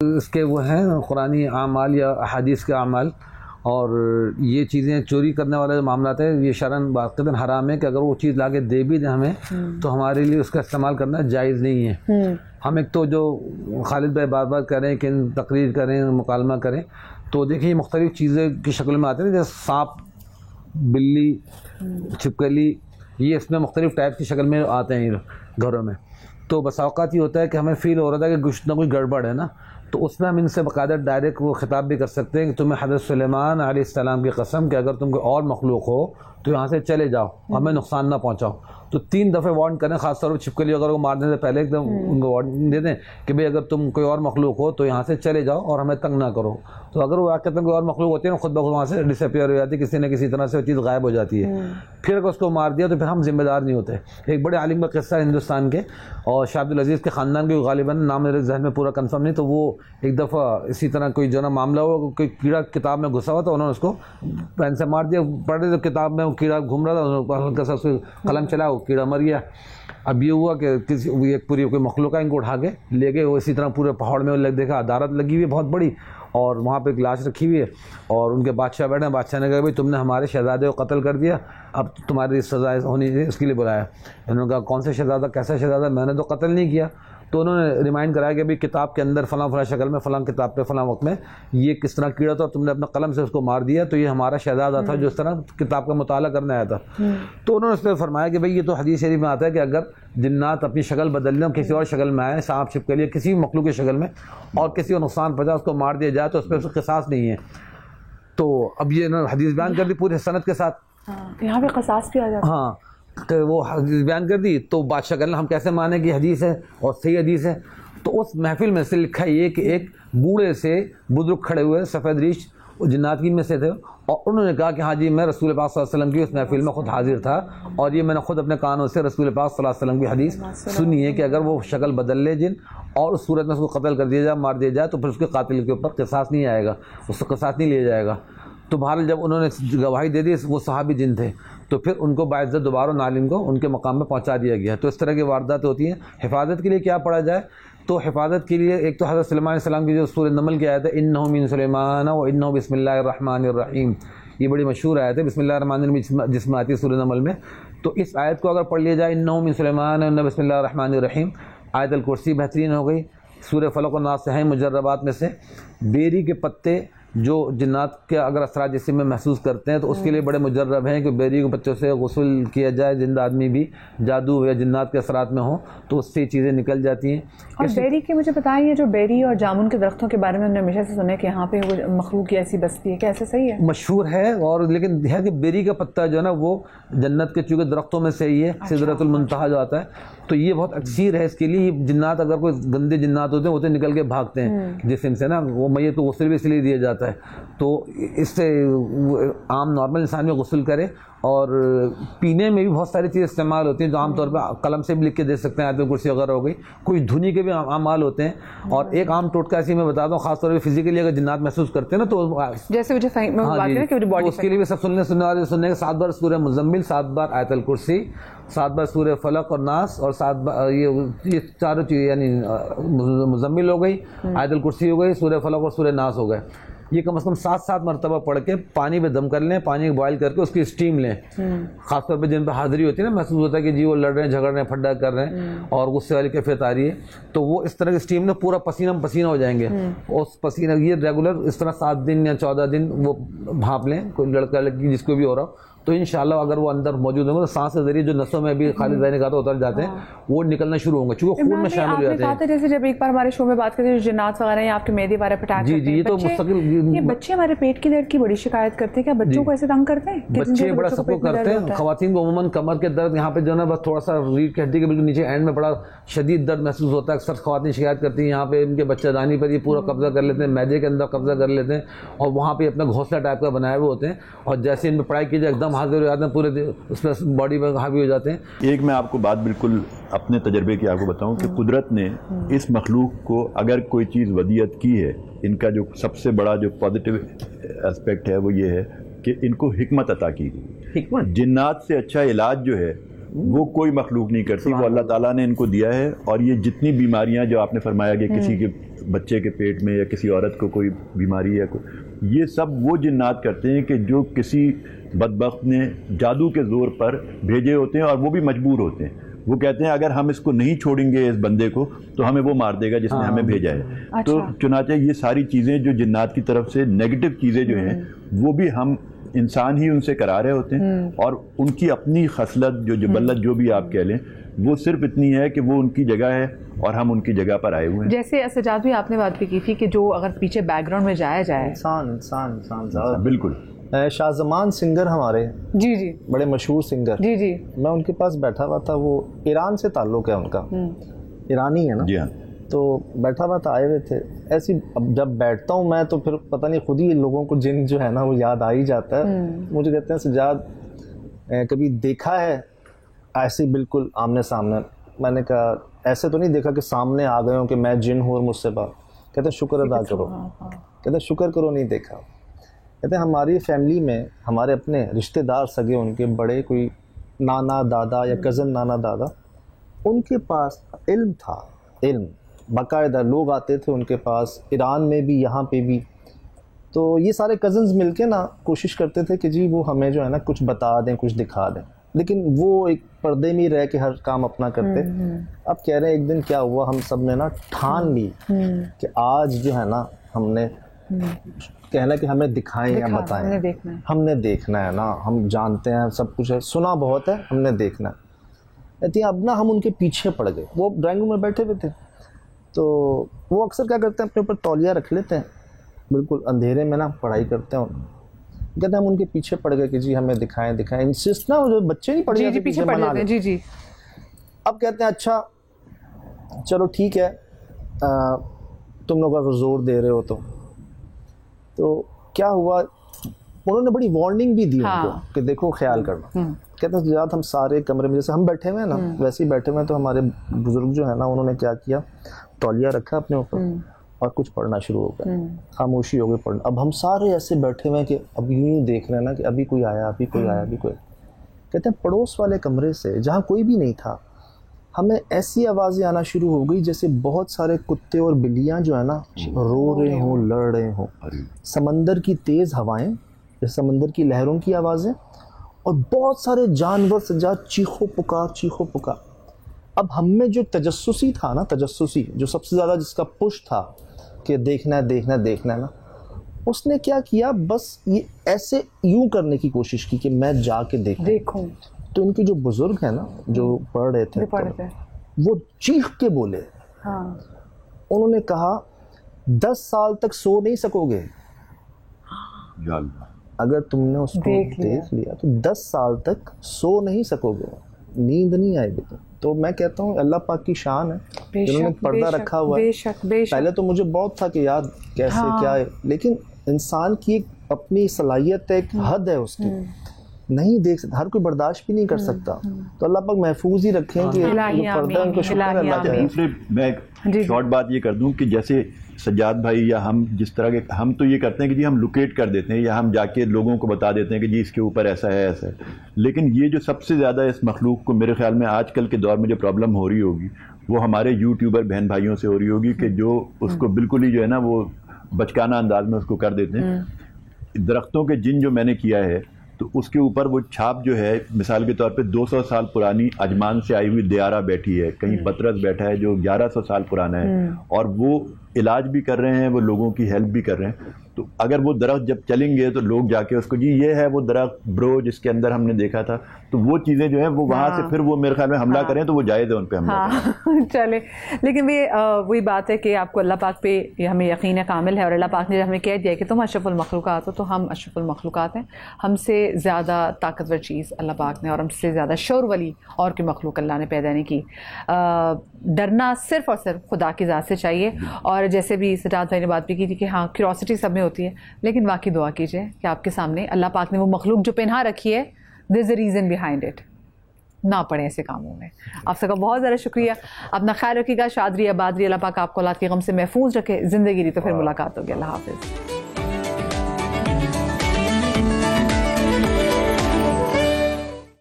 اس کے وہ ہیں قرآنی اعمال یا احادیث کے اعمال، اور یہ چیزیں چوری کرنے والا جو معاملات ہے یہ شرعاً باقاعدہ حرام ہے کہ اگر وہ چیز لا کے دے بھی دیں ہمیں تو ہمارے لیے اس کا استعمال کرنا جائز نہیں ہے۔ ہم ایک تو جو خالد بھائی بار بار کریں کہ تقریر کریں، مکالمہ کریں، تو دیکھیں مختلف چیزیں کی شکل میں آتے ہیں، جیسے سانپ، بلی، چھپکلی، یہ اس میں مختلف ٹائپ کی شکل میں آتے ہیں گھروں میں۔ تو بس اوقات یہ ہوتا ہے کہ ہمیں فیل ہو رہا تھا کہ کچھ نہ کچھ گڑبڑ ہے نا، تو اس میں ہم ان سے باقاعدہ ڈائریکٹ وہ خطاب بھی کر سکتے ہیں کہ تمہیں حضرت سلیمان علیہ السلام کی قسم کہ اگر تم کوئی اور مخلوق ہو تو یہاں سے چلے جاؤ، ہمیں نقصان نہ پہنچاؤ۔ تو 3 دفعہ وارن کریں، خاص طور پر چھپکلی اگر وہ مارنے سے پہلے ایک دم ان کو وارن دے دیں کہ بھئی اگر تم کوئی اور مخلوق ہو تو یہاں سے چلے جاؤ اور ہمیں تنگ نہ کرو۔ تو اگر وہ واقعہ کوئی اور مخلوق ہوتی ہے نا، خود بخود وہاں سے ڈس اپیئر ہو جاتی ہے، کسی نہ کسی طرح سے وہ چیز غائب ہو جاتی ہے۔ پھر اگر اس کو مار دیا تو پھر ہم ذمہ دار نہیں ہوتے۔ ایک بڑے عالم کا قصہ ہے ہندوستان کے، اور شاہ عبد العزیز کے خاندان کے غالباً نام میرے ذہن میں پورا کنفرم نہیں، تو وہ ایک دفعہ اسی طرح کوئی جو نا معاملہ ہوا، کوئی کیڑا کتاب میں گھسا ہوا، تو انہوں نے اس کو پین سے مار دیا، پڑھ رہے تو کتاب میں وہ کیڑا گھوم رہا تھا، ہلکا سا اس کو قلم چلا، وہ کیڑا مر گیا۔ اب یہ ہوا کہ کسی ایک پوری کوئی مخلوق ان کو اٹھا کے لے گئے، وہ اسی طرح پورے پہاڑ میں دیکھا عدالت لگی ہوئی ہے بہت بڑی، اور وہاں پہ ایک لاش رکھی ہوئی ہے، اور ان کے بادشاہ بیٹھے ہیں۔ بادشاہ نے کہا بھائی تم نے ہمارے شہزادے کو قتل کر دیا، اب تمہاری سزا ہونی چاہیے، اس کے لیے بلایا۔ انہوں نے کہا کون سے شہزادہ، کیسا شہزادہ، میں نے تو قتل نہیں کیا۔ تو انہوں نے ریمائنڈ کرایا کہ بھائی کتاب کے اندر فلاں فلاں شکل میں فلاں کتاب پہ فلاں وقت میں یہ کس طرح کیڑا تھا، اور تم نے اپنے قلم سے اس کو مار دیا، تو یہ ہمارا شہزادہ تھا جو اس طرح کتاب کا مطالعہ کرنے آیا تھا۔ تو انہوں نے اس پہ فرمایا کہ بھائی یہ تو حدیث شریف میں آتا ہے کہ اگر جنات اپنی شکل بدل لیں، کسی اور شکل میں آئے، سانپ چھپکلی کسی بھی مخلوق کی شکل میں، اور کسی کو نقصان پہنچا، اس کو مار دیا جائے تو اس پہ قصاص نہیں ہے۔ تو اب یہ انہوں نے حدیث بیان کر دی پوری سند کے ساتھ، یہاں پہ قصاص بھی آ جاتا ہے۔ ہاں، تو وہ حدیث بیان کر دی، تو بادشاہ کہنا ہم کیسے مانیں کہ حدیث ہے اور صحیح حدیث ہے؟ تو اس محفل میں سے لکھا یہ کہ ایک بوڑھے سے بزرگ کھڑے ہوئے، سفید ریش، جنات کی میں سے تھے، اور انہوں نے کہا کہ ہاں جی میں رسول پاک صلی اللہ علیہ وسلم کی اس محفل میں خود حاضر تھا، اور یہ میں نے خود اپنے کانوں سے رسول پاک صلی اللہ علیہ وسلم کی حدیث سنی ہے کہ اگر وہ شکل بدل لے جن اور اس صورت میں اس کو قتل کر دیا جائے، مار دیا جائے، تو پھر اس کے قاتل کے اوپر قصاص نہیں آئے گا، اس سے قصاص نہیں لیا جائے گا۔ تو بہرحال جب انہوں نے گواہی دے دی، وہ صحابی جن تھے، تو پھر ان کو باعزت دوبارہ نالم کو ان کے مقام میں پہنچا دیا گیا۔ تو اس طرح کی واردات ہوتی ہیں۔ حفاظت کے لیے کیا پڑھا جائے؟ تو حفاظت کے لیے ایک تو حضرت سلیمان علیہ السلام کی جو سورہ نمل کی آیت ہے انہ من سلیمان و انہ بسم اللہ الرحمن الرحیم، یہ بڑی مشہور آیت ہے، بسم اللہ الرحمن الرحیم جس میں آتی ہے سورہ نمل میں، تو اس آیت کو اگر پڑھ لیا جائے انہ من سلیمان و انہ بسم اللہ الرحمن الرحیم، آیت الکرسی بہترین ہو گئی۔ سورہ فلق و ناس سے ہیں مجربات میں سے۔ بیری کے پتے جو جنات کے اگر اثرات جسم میں محسوس کرتے ہیں تو اس کے لیے بڑے مجرب ہیں کہ بیری کے پتوں سے غسل کیا جائے، زندہ آدمی بھی جادو یا جنات کے اثرات میں ہوں تو اس سے چیزیں نکل جاتی ہیں۔ اور بیری کے مجھے بتائیں، یہ جو بیری اور جامن کے درختوں کے بارے میں ہم نے ہمیشہ سے سنا ہے کہ یہاں پہ وہ مخلوق کی ایسی بستی ہے، کیا ایسا صحیح ہے؟ مشہور ہے، اور لیکن ہے کہ بیری کا پتہ جو ہے نا وہ جنت کے چونکہ درختوں میں سے ہی ہے، سدرۃ المنتہا جو آتا ہے، تو یہ بہت اکثیر ہے اس کے لیے۔ جنات اگر کوئی گندے جنات ہوتے ہیں وہ تو نکل کے بھاگتے ہیں جسم سے نا، وہ میت کو غسل بھی اس لیے دیا جاتا ہے، تو اس سے عام نارمل انسان بھی غسل کرے۔ اور پینے میں بھی بہت ساری چیزیں استعمال ہوتی ہیں جو عام طور پہ قلم سے بھی لکھ کے دے سکتے ہیں، آیت الکرسی وغیرہ ہو گئی، کوئی دھنی کے بھی اعمال ہوتے ہیں۔ اور ایک عام ٹوٹکا ایسی میں بتا دوں، خاص طور پہ فزیکلی اگر جنات محسوس کرتے ہیں نا تو جیسے مجھے اس کے لیے بھی سب سننے والے سننے کے 7 بار سورہ مزمل، 7 بار آیت الکرسی، 7 بار سورہ فلق اور ناس، اور 7 بار یہ چاروں چیزیں، یعنی مزمل ہو گئی، آیت الکرسی ہو گئی، سورہ فلق اور سورہ ناس ہو گئے، یہ کم از کم 7 مرتبہ پڑھ کے پانی پہ دم کر لیں، پانی کو بوائل کر کے اس کی اسٹیم لیں۔ خاص طور پہ جن پہ حاضری ہوتی ہے نا، محسوس ہوتا ہے کہ جی وہ لڑ رہے ہیں، جھگڑ رہے ہیں، پھڈا کر رہے ہیں اور غصے والی کیفیت آ رہی ہے، تو وہ اس طرح کی اسٹیم میں پورا پسینہ پسینہ ہو جائیں گے۔ اس پسینہ یہ ریگولر اس طرح 7 دن یا 14 دن وہ بھانپ لیں، کوئی لڑکا لڑکی جس کو بھی ہو رہا ہو، تو انشاءاللہ اگر وہ اندر موجود ہوں گے تو سانس کے ذریعے جو نسوں میں بھی خالد بھائی نے کہا تو اتر جاتے ہیں، وہ نکلنا شروع ہوں گے چونکہ خون میں شامل ہو جاتے ہیں۔ جیسے جب ایک بار ہمارے شو میں بات کرتے ہیں جنات وغیرہ یا آپ کے معدے وغیرہ پٹاک کرتے ہیں، جی یہ تو مستقل، یہ بچے ہمارے پیٹ کی درد کی بڑی شکایت کرتے ہیں، کیا بچوں کو ایسے تنگ کرتے ہیں؟ بچے بڑا سب کو کرتے ہیں، خواتین کو عموماً کمر کے درد یہاں پہ جو ہے نا بس تھوڑا سا ریڑھ کی ہڈی کے بالکل نیچے اینڈ میں بڑا شدید درد محسوس ہوتا ہے، اکثر خواتین شکایت کرتی ہیں یہاں پہ ان کے بچہ دانی پر یہ پورا قبضہ کر لیتے ہیں، معدے کے اندر قبضہ کر لیتے ہیں، اور وہاں پہ اپنا گھونسلہ ٹائپ کا بنائے ہوئے ہوتے ہیں، اور جیسے ان پہ پڑھائی کی جائے ایک دم حاضر ہو جاتے ہیں، پورے اس میں باڈی میں حاوی ہو جاتے ہیں۔ ایک میں آپ کو بات بالکل اپنے تجربے کی آپ کو بتاؤں کہ قدرت نے اس مخلوق کو اگر کوئی چیز ودیعت کی ہے، ان کا جو سب سے بڑا جو پازیٹیو اسپیکٹ ہے وہ یہ ہے کہ ان کو حکمت عطا کی۔ حکمت جنات سے اچھا علاج جو ہے وہ کوئی مخلوق نہیں کرتی, وہ اللہ تعالیٰ نے ان کو دیا ہے. اور یہ جتنی بیماریاں جو آپ نے فرمایا کہ کسی کے بچے کے پیٹ میں یا کسی عورت کو کوئی بیماری ہے, یہ سب وہ جنات کرتے ہیں کہ جو کسی بدبخت نے جادو کے زور پر بھیجے ہوتے ہیں, اور وہ بھی مجبور ہوتے ہیں. وہ کہتے ہیں اگر ہم اس کو نہیں چھوڑیں گے اس بندے کو تو ہمیں وہ مار دے گا جس نے ہمیں بھیجا ہے. تو چنانچہ یہ ساری چیزیں جو جنات کی طرف سے نیگیٹو چیزیں جو ہیں وہ بھی ہم انسان ہی ان سے کرا رہے ہوتے ہیں, اور ان کی اپنی خصلت جو جبلت جو بھی آپ کہہ لیں وہ صرف اتنی ہے کہ وہ ان کی جگہ ہے اور ہم ان کی جگہ پر آئے ہوئے ہیں. جیسے سجاد بھی آپ نے بات بھی کی تھی کہ جو اگر پیچھے بیک گراؤنڈ میں جایا جائے انسان بالکل. شاہ زمان سنگر ہمارے جی جی بڑے مشہور سنگر, جی جی میں ان کے پاس بیٹھا ہوا تھا, وہ ایران سے تعلق ہے ان کا, ایرانی ہے نا. جی ہاں. تو بیٹھا ہوا تھا, آئے ہوئے تھے ایسی. اب جب بیٹھتا ہوں میں تو پھر پتہ نہیں خود ہی لوگوں کو جن جو ہے نا وہ یاد آ ہی جاتا ہے. مجھے کہتے ہیں سجاد کبھی دیکھا ہے ایسے بالکل آمنے سامنے؟ میں نے کہا ایسے تو نہیں دیکھا کہ سامنے آ گئے ہوں کہ میں جن ہوں اور مجھ سے بات. کہتے ہیں شکر ادا کرو, کہتے ہیں شکر کرو نہیں دیکھا. کہتے ہیں ہماری فیملی میں ہمارے اپنے رشتہ دار سگے ان کے بڑے کوئی نانا دادا یا کزن نانا دادا, ان کے پاس علم تھا, علم باقاعدہ لوگ آتے تھے ان کے پاس, ایران میں بھی یہاں پہ بھی. تو یہ سارے کزنز مل کے نا کوشش کرتے تھے کہ جی وہ ہمیں جو ہے نا کچھ بتا دیں, کچھ دکھا دیں, لیکن وہ ایک پردے میں رہ کے ہر کام اپنا کرتے. اب کہہ رہے ہیں ایک دن کیا ہوا, ہم سب نے نا ٹھان لی کہ آج جو ہے نا ہم نے کہنا کہ ہمیں دکھائیں یا بتائیں, ہم نے دیکھنا ہے نا, ہم جانتے ہیں سب کچھ ہے, سنا بہت ہے, ہم نے دیکھنا ہے. کہتے ہیں اب نا ہم ان کے پیچھے پڑ گئے. وہ ڈرائنگ روم میں بیٹھے ہوئے تھے, تو وہ اکثر کیا کرتے ہیں اپنے اوپر تولیہ رکھ لیتے ہیں, بالکل اندھیرے میں نا پڑھائی کرتے ہیں. کہتے ہیں ہم ان کے پیچھے پڑ گئے کہ جی ہمیں دکھائیں دکھائیں. انسسٹ نا وہ جو بچے نہیں پڑھ جاتے پیچھے منا لے. جی جی. اب کہتے ہیں اچھا چلو ٹھیک ہے, تم لوگ اگر زور دے رہے ہو تو کیا ہوا, انہوں نے بڑی وارننگ بھی دی ان کو کہ دیکھو خیال کرنا. کہتے ہیں زیادہ ہم سارے کمرے میں جیسے ہم بیٹھے ہوئے ہیں نا ویسے ہی بیٹھے ہوئے ہیں, تو ہمارے بزرگ جو ہے نا انہوں نے کیا کیا, تولیہ رکھا اپنے اوپر اور کچھ پڑھنا شروع ہو گیا. خاموشی ہو گئی پڑھنا. اب ہم سارے ایسے بیٹھے ہوئے ہیں کہ اب یوں دیکھ رہے ہیں نا کہ ابھی کوئی آیا, ابھی کوئی آیا, ابھی کوئی. کہتے ہیں پڑوس والے کمرے سے جہاں کوئی بھی نہیں تھا ہمیں ایسی آوازیں آنا شروع ہو گئی جیسے بہت سارے کتے اور بلیاں جو ہے نا رو رہے ہوں, لڑ رہے ہوں. سمندر کی تیز ہوائیں, جیسے سمندر کی لہروں کی آوازیں, اور بہت سارے جانور سجاد چیخو پکار. اب ہم میں جو تجسسی تھا نا, تجسسی جو سب سے زیادہ جس کا پش تھا کہ دیکھنا ہے نا, اس نے کیا کیا, بس یہ ایسے یوں کرنے کی کوشش کی کہ میں جا کے دیکھوں. تو ان کے جو بزرگ ہیں نا جو پڑھ رہے تھے وہ چیخ کے بولے, انہوں نے کہا 10 سال تک سو نہیں سکو گے اگر تم نے اس کو دیکھ لیا, تو 10 سال تک سو نہیں سکو گے, نیند نہیں آئے گی. تو میں کہتا ہوں اللہ پاک کی شان ہے جنہوں نے پردہ رکھا ہوا ہے. پہلے تو مجھے بہت تھا کہ یار کیسے کیا ہے, لیکن انسان کی ایک اپنی صلاحیت ہے, ایک حد ہے اس کی, نہیں دیکھ سکتا, ہر کوئی برداشت بھی نہیں کر سکتا. تو اللہ پاک محفوظ ہی رکھیں کہ پردہ ان کو شکر اللہ کا. دوسرے میں شارٹ بات یہ کر دوں کہ جیسے سجاد بھائی یا ہم جس طرح کے ہم تو یہ کرتے ہیں کہ جی ہم لوکیٹ کر دیتے ہیں یا ہم جا کے لوگوں کو بتا دیتے ہیں کہ جی اس کے اوپر ایسا ہے ایسا ہے, لیکن یہ جو سب سے زیادہ اس مخلوق کو میرے خیال میں آج کل کے دور میں جو پرابلم ہو رہی ہوگی وہ ہمارے یوٹیوبر بہن بھائیوں سے ہو رہی ہوگی کہ جو اس کو بالکل ہی جو ہے نا وہ بچکانہ انداز میں اس کو کر دیتے ہیں. درختوں کے جن جو میں نے کیا ہے تو اس کے اوپر وہ چھاپ جو ہے مثال کے طور پہ 200 سال پرانی عجمان سے آئی ہوئی دیارہ بیٹھی ہے, کہیں بطرس بیٹھا ہے جو 1100 سال پرانا ہے, اور وہ علاج بھی کر رہے ہیں, وہ لوگوں کی ہیلپ بھی کر رہے ہیں. تو اگر وہ درخت جب چلیں گے تو لوگ جا کے اس کو جی یہ ہے وہ درخت برو جس کے اندر ہم نے دیکھا تھا, تو وہ چیزیں جو ہیں وہ وہاں سے پھر وہ میرے خیال میں حملہ کریں تو وہ جائز ہے ان پہ حملہ. چلے, لیکن وہی بات ہے کہ آپ کو اللہ پاک پہ ہمیں یقین کامل ہے, اور اللہ پاک نے ہمیں کہہ دیا کہ تم اشرف المخلوقات ہو, تو ہم اشرف المخلوقات ہیں. ہم سے زیادہ طاقتور چیز اللہ پاک نے اور ہم سے زیادہ شور ولی اور کوئی مخلوق اللہ نے پیدا نہیں کی. ڈرنا صرف اور صرف خدا کی ذات سے چاہیے. اور جیسے بھی سجاد بھائی نے بات بھی کی تھی کہ ہاں کیوریوسٹی سب میں ہوتی ہے, لیکن واقعی دعا کیجئے کہ آپ کے سامنے اللہ پاک نے وہ مخلوق جو پنہا رکھی ہے, دیر از اے ریزن بیہائنڈ اٹ, نہ پڑیں ایسے کاموں میں. آپ سب کا بہت زیادہ شکریہ, اپنا خیال رکھیے گا, شاد رہیے, آباد رہیے, اللہ پاک آپ کو اولاد کے غم سے محفوظ رکھے, زندگی رہی تو پھر ملاقات ہوگی. اللہ حافظ.